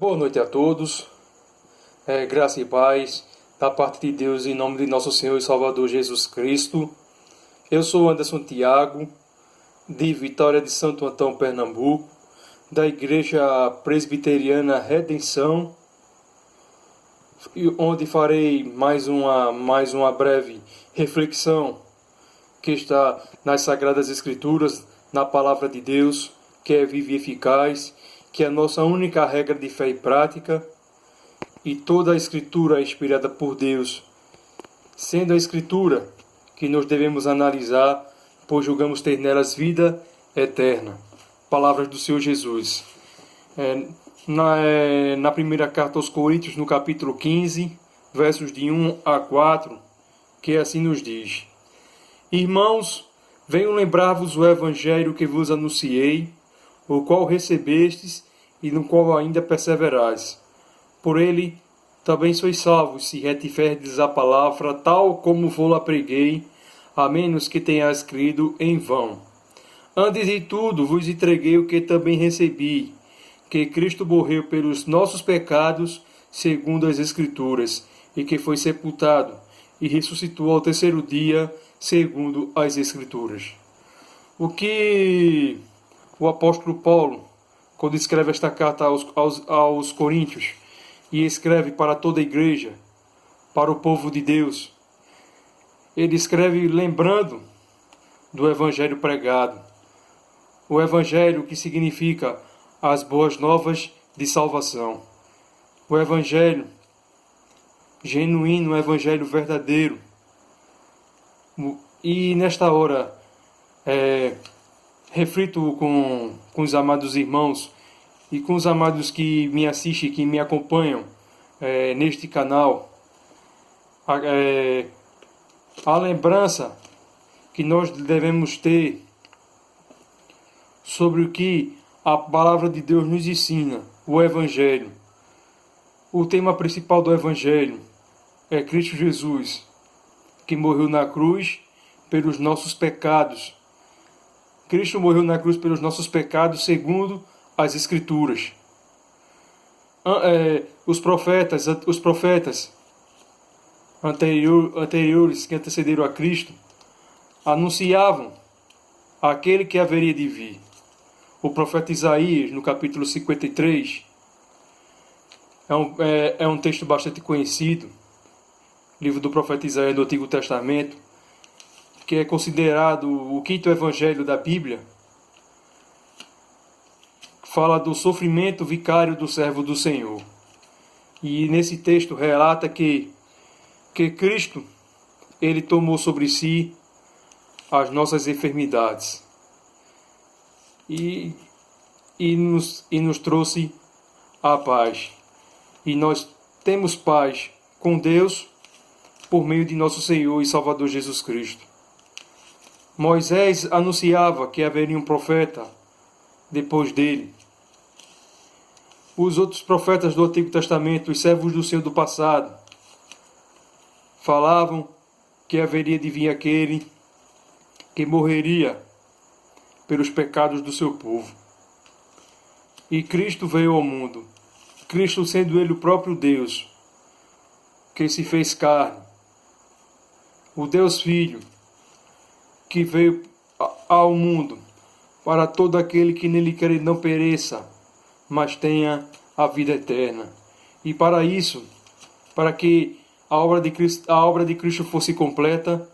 Boa noite a todos, graça e paz da parte de Deus em nome de nosso Senhor e Salvador Jesus Cristo. Eu sou Anderson Tiago, de Vitória de Santo Antão, Pernambuco, da Igreja Presbiteriana Redenção, onde farei mais uma breve reflexão que está nas Sagradas Escrituras, na Palavra de Deus, que é viva e eficaz, que é a nossa única regra de fé e prática, e toda a Escritura é inspirada por Deus, sendo a Escritura que nós devemos analisar, pois julgamos ter nelas vida eterna. Palavras do Senhor Jesus. Na primeira carta aos Coríntios, no capítulo 15, versos de 1 a 4, que assim nos diz: Irmãos, venho lembrar-vos o Evangelho que vos anunciei, o qual recebestes e no qual ainda perseverais. Por ele também sois salvos, se retiverdes a palavra tal como vou-la preguei, a menos que tenhas crido em vão. Antes de tudo vos entreguei o que também recebi, que Cristo morreu pelos nossos pecados, segundo as Escrituras, e que foi sepultado, e ressuscitou ao terceiro dia, segundo as Escrituras. O que o apóstolo Paulo, quando escreve esta carta aos Coríntios, e escreve para toda a igreja, para o povo de Deus, ele escreve lembrando do Evangelho pregado. O Evangelho que significa as boas novas de salvação. O Evangelho genuíno, o Evangelho verdadeiro. E nesta hora, reflito com os amados irmãos e com os amados que me assistem, que me acompanham neste canal, a lembrança que nós devemos ter sobre o que a palavra de Deus nos ensina, o Evangelho. O tema principal do Evangelho é Cristo Jesus, que morreu na cruz pelos nossos pecados. Cristo morreu na cruz pelos nossos pecados, segundo as Escrituras. Os profetas anteriores que antecederam a Cristo anunciavam aquele que haveria de vir. O profeta Isaías, no capítulo 53, é um texto bastante conhecido, livro do profeta Isaías do Antigo Testamento, que é considerado o quinto evangelho da Bíblia. Fala do sofrimento vicário do servo do Senhor. E nesse texto relata que Cristo, ele tomou sobre si as nossas enfermidades e nos trouxe a paz. E nós temos paz com Deus por meio de nosso Senhor e Salvador Jesus Cristo. Moisés anunciava que haveria um profeta depois dele. Os outros profetas do Antigo Testamento, os servos do Senhor do passado, falavam que haveria de vir aquele que morreria pelos pecados do seu povo. E Cristo veio ao mundo, Cristo sendo ele o próprio Deus, que se fez carne, o Deus Filho, que veio ao mundo para todo aquele que nele crê não pereça, mas tenha a vida eterna. E para isso, para que a obra de Cristo fosse completa,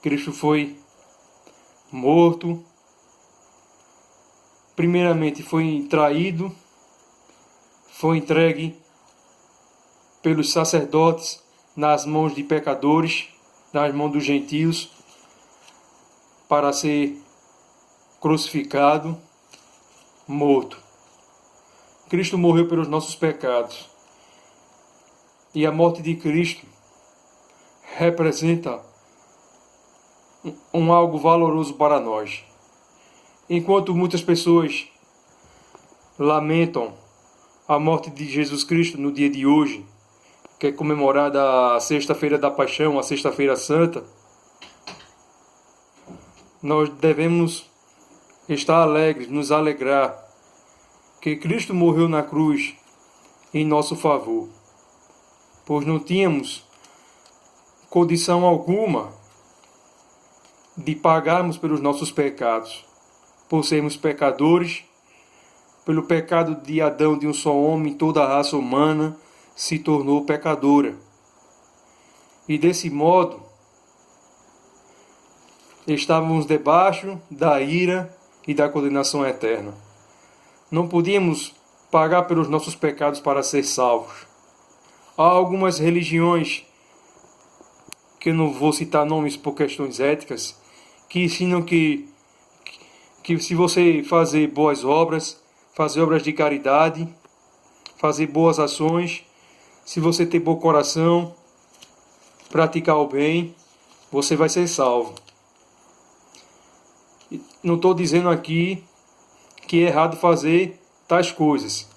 Cristo foi morto. Primeiramente foi traído, foi entregue pelos sacerdotes nas mãos de pecadores, nas mãos dos gentios, para ser crucificado, morto. Cristo morreu pelos nossos pecados. E a morte de Cristo representa algo valoroso para nós. Enquanto muitas pessoas lamentam a morte de Jesus Cristo no dia de hoje, que é comemorada a Sexta-feira da Paixão, a Sexta-feira Santa, nós devemos estar alegres, nos alegrar, que Cristo morreu na cruz em nosso favor, pois não tínhamos condição alguma de pagarmos pelos nossos pecados, por sermos pecadores. Pelo pecado de Adão, de um só homem, toda a raça humana se tornou pecadora. E desse modo, estávamos debaixo da ira e da condenação eterna. Não podíamos pagar pelos nossos pecados para ser salvos. Há algumas religiões, que eu não vou citar nomes por questões éticas, que ensinam que se você fazer boas obras, fazer obras de caridade, fazer boas ações, se você ter bom coração, praticar o bem, você vai ser salvo. Não estou dizendo aqui que é errado fazer tais coisas.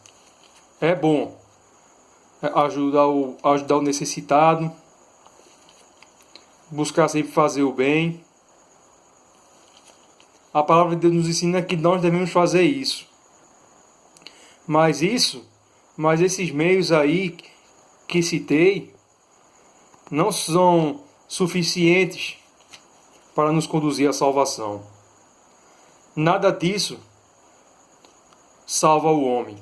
É bom ajudar o necessitado, buscar sempre fazer o bem. A palavra de Deus nos ensina que nós devemos fazer isso. Mas esses meios aí que citei não são suficientes para nos conduzir à salvação. Nada disso salva o homem.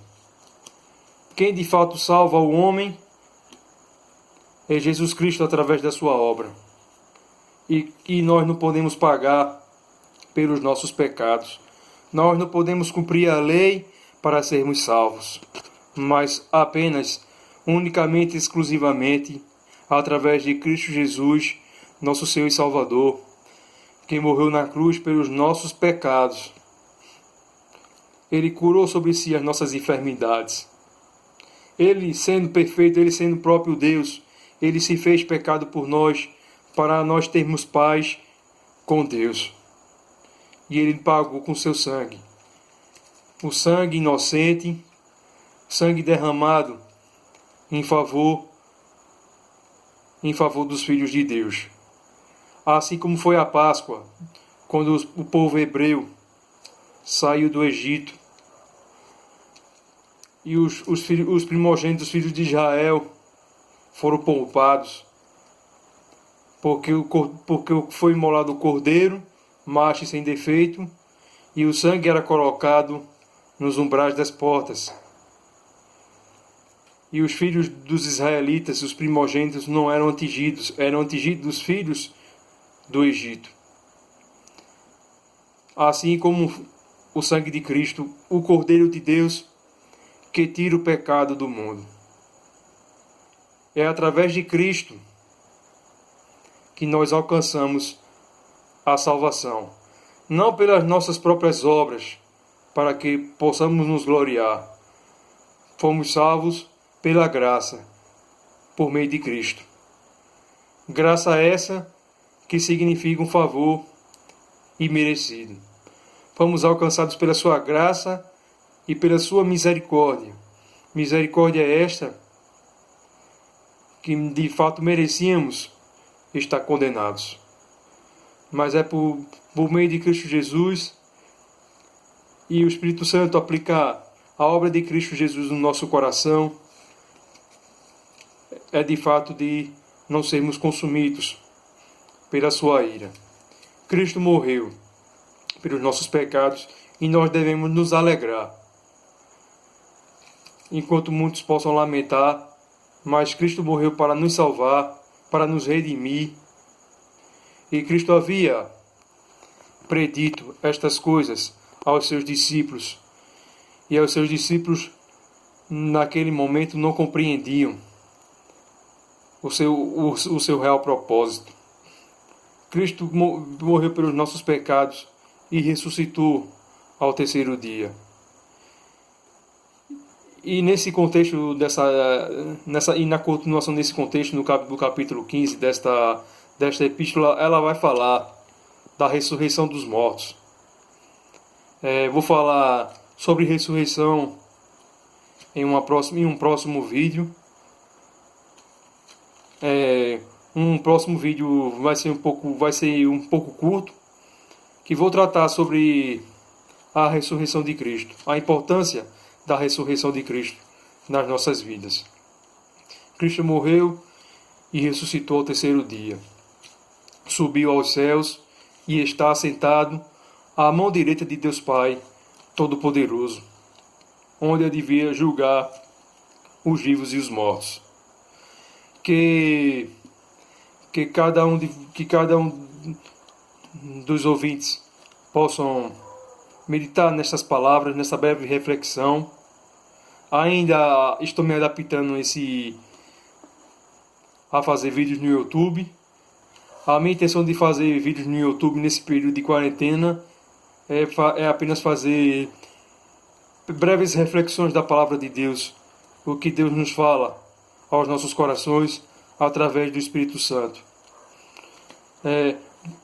Quem de fato salva o homem é Jesus Cristo através da sua obra. E nós não podemos pagar pelos nossos pecados. Nós não podemos cumprir a lei para sermos salvos, mas apenas, unicamente, exclusivamente, através de Cristo Jesus, nosso Senhor e Salvador, que morreu na cruz pelos nossos pecados. Ele curou sobre si as nossas enfermidades. Ele, sendo perfeito, ele sendo o próprio Deus, ele se fez pecado por nós, para nós termos paz com Deus. E ele pagou com seu sangue. O sangue inocente, sangue derramado em favor dos filhos de Deus. Assim como foi a Páscoa, quando o povo hebreu saiu do Egito e os primogênitos, os filhos de Israel, foram poupados, porque foi imolado o cordeiro, macho e sem defeito, e o sangue era colocado nos umbrais das portas. E os filhos dos israelitas, os primogênitos, não eram atingidos os filhos do Egito. Assim como o sangue de Cristo, o Cordeiro de Deus, que tira o pecado do mundo. É através de Cristo que nós alcançamos a salvação. Não pelas nossas próprias obras, para que possamos nos gloriar. Fomos salvos pela graça, por meio de Cristo. Graça essa que significa um favor imerecido. Fomos alcançados pela sua graça e pela sua misericórdia. Misericórdia esta que de fato merecíamos estar condenados. Mas é por meio de Cristo Jesus e o Espírito Santo aplicar a obra de Cristo Jesus no nosso coração, é de fato de não sermos consumidos pela sua ira. Cristo morreu pelos nossos pecados e nós devemos nos alegrar. Enquanto muitos possam lamentar, mas Cristo morreu para nos salvar, para nos redimir. E Cristo havia predito estas coisas aos seus discípulos. E aos seus discípulos, naquele momento, não compreendiam o seu real propósito. Cristo morreu pelos nossos pecados e ressuscitou ao terceiro dia. E nesse contexto, e na continuação desse contexto, do capítulo 15 desta epístola, ela vai falar da ressurreição dos mortos. Vou falar sobre ressurreição em um próximo vídeo. Um próximo vídeo vai ser um pouco curto, que vou tratar sobre a ressurreição de Cristo, a importância da ressurreição de Cristo nas nossas vidas. Cristo morreu e ressuscitou ao terceiro dia. Subiu aos céus e está assentado à mão direita de Deus Pai Todo-Poderoso, onde ele devia julgar os vivos e os mortos. Que cada um dos ouvintes possam meditar nessas palavras, nessa breve reflexão. Ainda estou me adaptando a fazer vídeos no YouTube. A minha intenção de fazer vídeos no YouTube nesse período de quarentena é apenas fazer breves reflexões da palavra de Deus, o que Deus nos fala aos nossos corações através do Espírito Santo.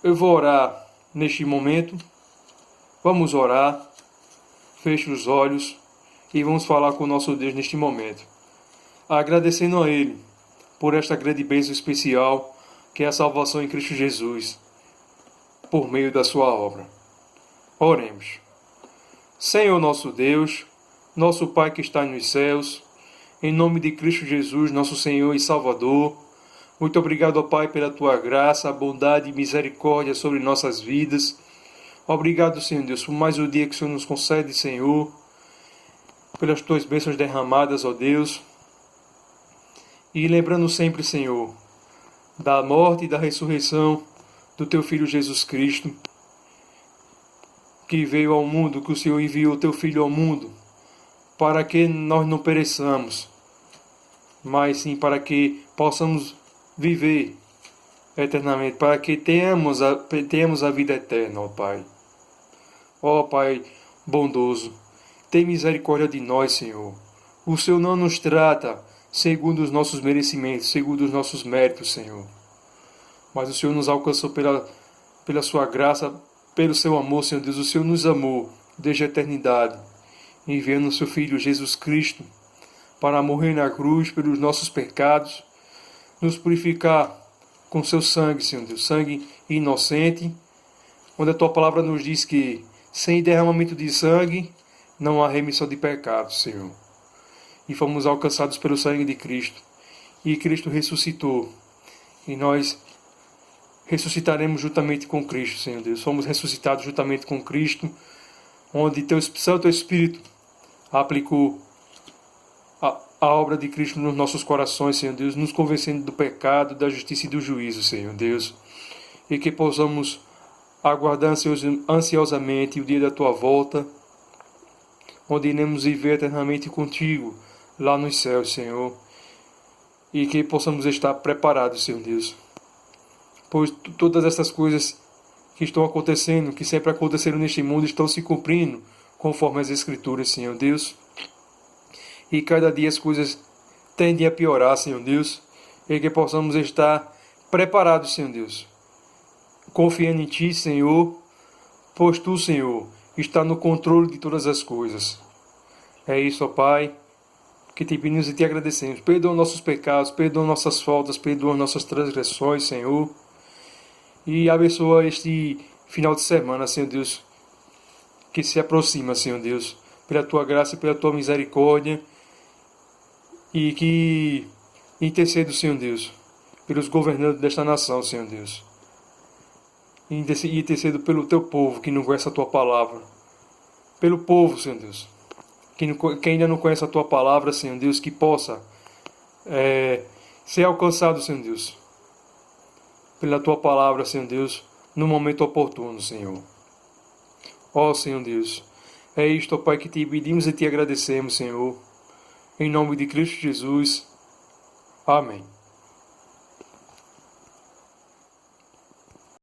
Eu vou orar neste momento. Vamos orar. Feche os olhos e vamos falar com o nosso Deus neste momento, agradecendo a Ele por esta grande bênção especial que é a salvação em Cristo Jesus, por meio da sua obra. Oremos. Senhor nosso Deus, nosso Pai que está nos céus, em nome de Cristo Jesus, nosso Senhor e Salvador, muito obrigado, ó Pai, pela Tua graça, bondade e misericórdia sobre nossas vidas. Obrigado, Senhor Deus, por mais um dia que o Senhor nos concede, Senhor, pelas Tuas bênçãos derramadas, ó Deus. E lembrando sempre, Senhor, da morte e da ressurreição do Teu Filho Jesus Cristo, que veio ao mundo, que o Senhor enviou o Teu Filho ao mundo, para que nós não pereçamos, mas sim para que possamos viver eternamente, para que tenhamos a vida eterna, ó Pai. Ó Pai bondoso, tem misericórdia de nós, Senhor. O Senhor não nos trata segundo os nossos merecimentos, segundo os nossos méritos, Senhor. Mas o Senhor nos alcançou pela sua graça, pelo seu amor, Senhor Deus. O Senhor nos amou desde a eternidade, enviando o seu Filho Jesus Cristo para morrer na cruz pelos nossos pecados, nos purificar com seu sangue, Senhor Deus, sangue inocente, onde a Tua palavra nos diz que sem derramamento de sangue não há remissão de pecados, Senhor. E fomos alcançados pelo sangue de Cristo. E Cristo ressuscitou. E nós ressuscitaremos juntamente com Cristo, Senhor Deus. Fomos ressuscitados juntamente com Cristo, onde Teu Santo Espírito aplicou a obra de Cristo nos nossos corações, Senhor Deus, nos convencendo do pecado, da justiça e do juízo, Senhor Deus. E que possamos aguardar ansiosamente o dia da Tua volta, onde iremos viver eternamente contigo, lá nos céus, Senhor. E que possamos estar preparados, Senhor Deus. Pois todas essas coisas que estão acontecendo, que sempre aconteceram neste mundo, estão se cumprindo conforme as Escrituras, Senhor Deus. E cada dia as coisas tendem a piorar, Senhor Deus. E que possamos estar preparados, Senhor Deus. Confiando em Ti, Senhor, pois Tu, Senhor, está no controle de todas as coisas. É isso, ó Pai, que Te pedimos e Te agradecemos. Perdoa nossos pecados, perdoa nossas faltas, perdoa nossas transgressões, Senhor. E abençoa este final de semana, Senhor Deus, que se aproxima, Senhor Deus, pela Tua graça e pela Tua misericórdia. E que interceda, Senhor Deus, pelos governantes desta nação, Senhor Deus. E interceda pelo Teu povo que não conhece a Tua palavra. Pelo povo, Senhor Deus, que ainda não conhece a Tua palavra, Senhor Deus, que possa ser alcançado, Senhor Deus, pela Tua palavra, Senhor Deus, no momento oportuno, Senhor. Ó Senhor Deus, é isto, ó Pai, que Te pedimos e Te agradecemos, Senhor. Em nome de Cristo Jesus. Amém.